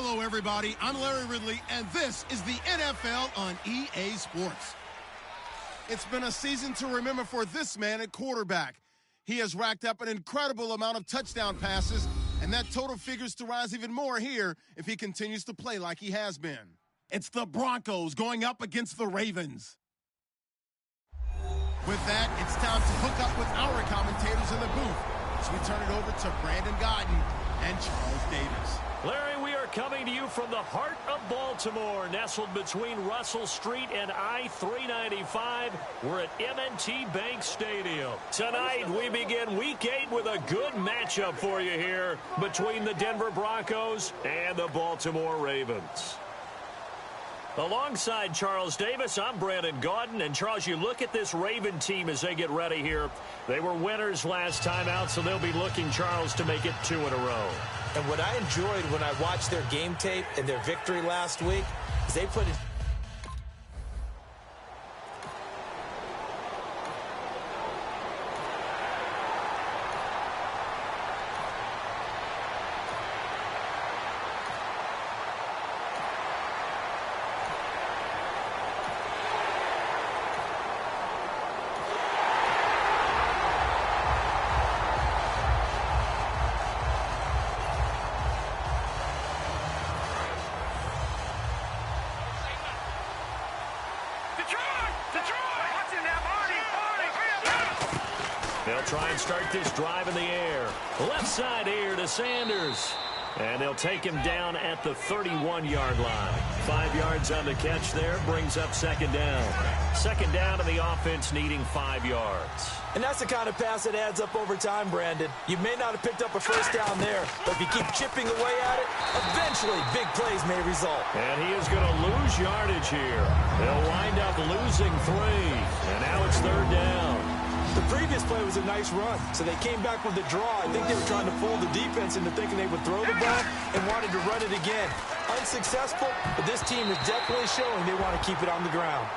Hello, everybody. I'm Larry Ridley, and this is the NFL on EA Sports. It's been a season to remember for this man at quarterback. He has racked up an incredible amount of touchdown passes, and that total figures to rise even more here if he continues to play like he has been. It's the Broncos going up against the Ravens. With that, it's time to hook up with our commentators in the booth as we turn it over to Brandon Gaudin and Charles Davis. Larry, we are coming to you from the heart of Baltimore, nestled between Russell Street and I-395. We're at M&T Bank Stadium. Tonight, we begin Week 8 with a good matchup for you here between the Denver Broncos and the Baltimore Ravens. Alongside Charles Davis, I'm Brandon Gaudin. And, Charles, you look at this Raven team as they get ready here. They were winners last time out, so they'll be looking, Charles, to make it 2 in a row. And what I enjoyed when I watched their game tape and their victory last week is they put it. They'll try and start this drive in the air. Left side here to Sanders. And they'll take him down at the 31-yard line. 5 yards on the catch there, brings up second down. Second down, and the offense needing 5 yards. And that's the kind of pass that adds up over time, Brandon. You may not have picked up a first down there, but if you keep chipping away at it, eventually big plays may result. And he is going to lose yardage here. They'll wind up losing 3. And now it's third down. The previous play was a nice run, so they came back with the draw. I think they were trying to fool the defense into thinking they would throw the ball and wanted to run it again. Unsuccessful, but this team is definitely showing they want to keep it on the ground.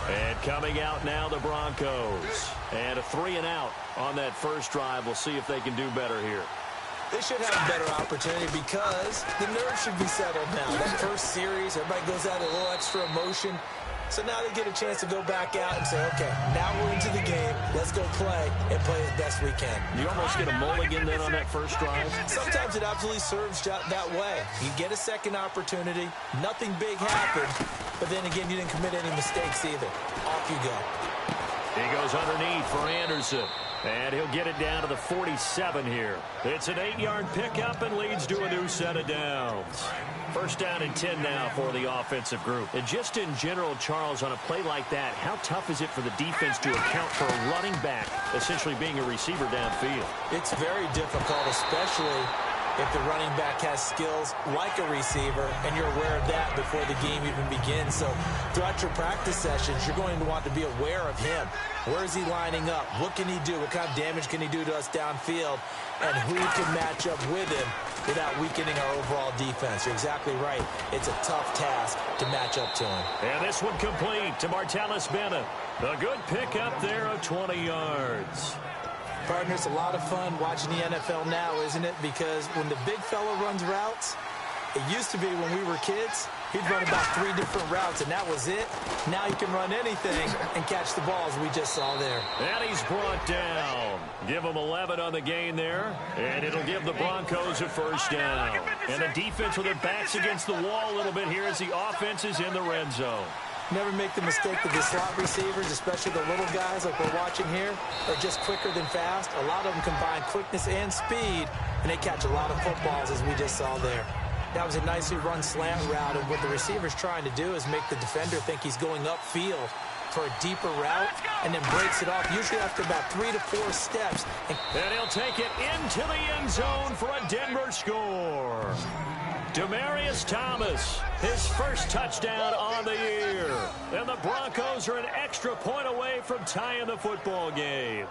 And coming out now, the Broncos. And a 3 and out on that first drive. We'll see if they can do better here. They should have a better opportunity because the nerves should be settled now. That first series, everybody goes out a little extra emotion. So now they get a chance to go back out and say, okay, now we're into the game. Let's go play and play as best we can. You almost get a mulligan then on that first drive? Sometimes it absolutely serves that way. You get a second opportunity. Nothing big happened. But then again, you didn't commit any mistakes either. Off you go. He goes underneath for Anderson. And he'll get it down to the 47 here. It's an 8-yard pickup and leads to a new set of downs. First down and 10 now for the offensive group. And just in general, Charles, on a play like that, how tough is it for the defense to account for a running back essentially being a receiver downfield? It's very difficult, especially if the running back has skills like a receiver, and you're aware of that before the game even begins. So throughout your practice sessions, you're going to want to be aware of him. Where is he lining up? What can he do? What kind of damage can he do to us downfield? And who can match up with him without weakening our overall defense? You're exactly right. It's a tough task to match up to him. And this one complete to Martellus Bennett. A good pickup there of 20 yards. Partner, it's a lot of fun watching the NFL now, isn't it? Because when the big fella runs routes, it used to be when we were kids, he'd run about 3 different routes, and that was it. Now he can run anything and catch the balls we just saw there. And he's brought down. Give him 11 on the gain there, and it'll give the Broncos a first down. And the defense with their backs against the wall a little bit here as the offense is in the red zone. Never make the mistake that the slot receivers, especially the little guys like we're watching here, are just quicker than fast. A lot of them combine quickness and speed, and they catch a lot of footballs, as we just saw there. That was a nicely run slant route, and what the receiver's trying to do is make the defender think he's going upfield for a deeper route, and then breaks it off, usually after about 3 to 4 steps. And he'll take it into the end zone for a Denver score. Demaryius Thomas, his first touchdown on the year. And the Broncos are an extra point away from tying the football game.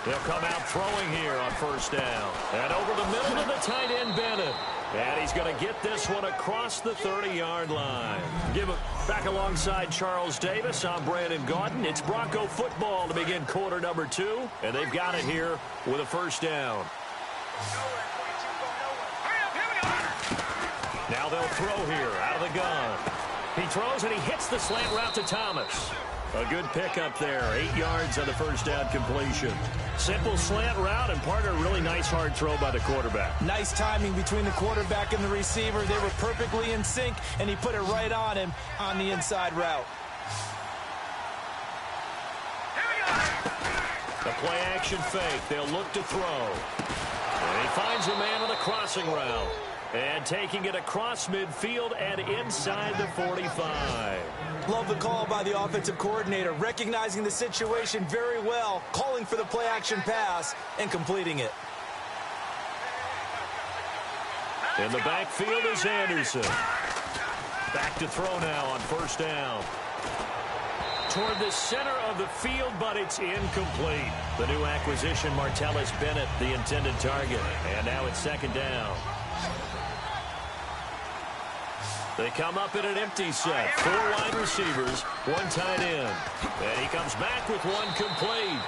They'll come out throwing here on first down. And over the middle to the tight end, Bennett. And he's going to get this one across the 30-yard line. Give it back alongside Charles Davis. I'm Brandon Gaudin. It's Bronco football to begin quarter number 2. And they've got it here with a first down. Now they'll throw here out of the gun. He throws and he hits the slant route to Thomas. A good pickup there. 8 yards on the first down completion. Simple slant route and part of a really nice hard throw by the quarterback. Nice timing between the quarterback and the receiver. They were perfectly in sync, and he put it right on him on the inside route. The play action fake. They'll look to throw. And he finds a man on the crossing route. And taking it across midfield and inside the 45. Love the call by the offensive coordinator, recognizing the situation very well, calling for the play-action pass, and completing it. In the backfield is Anderson. Back to throw now on first down. Toward the center of the field, but it's incomplete. The new acquisition, Martellus Bennett, the intended target. And now it's second down. They come up in an empty set. 4 wide receivers, 1 tight end. And he comes back with 1 complete.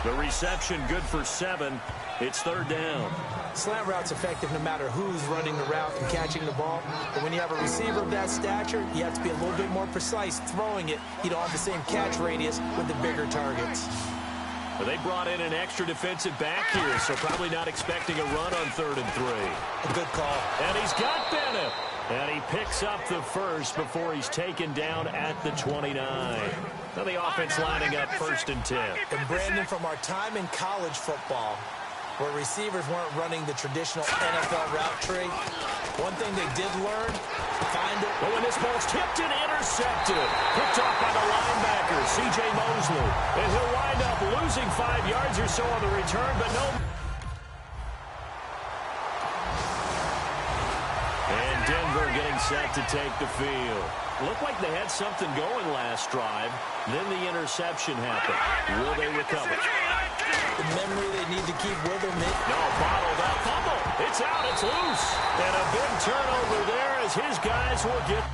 The reception good for 7. It's third down. Slant route's effective no matter who's running the route and catching the ball. But when you have a receiver of that stature, you have to be a little bit more precise throwing it. You don't have the same catch radius with the bigger targets. Well, they brought in an extra defensive back here, so probably not expecting a run on 3rd and 3. A good call. And he's got Bennett. And he picks up the first before he's taken down at the 29. Now the offense lining up 1st and 10. And Brandon, from our time in college football, where receivers weren't running the traditional NFL route tree, one thing they did learn, find it. Oh, and this ball's tipped and intercepted. Picked off by the linebacker, C.J. Mosley. And he'll wind up losing 5 yards or so on the return, but no. And Denver getting set to take the field. Looked like they had something going last drive. Then the interception happened. Will they recover? The memory they need to keep with them. No, bottled up. Fumble. It's out. It's loose. And a big turnover there as his guys will get...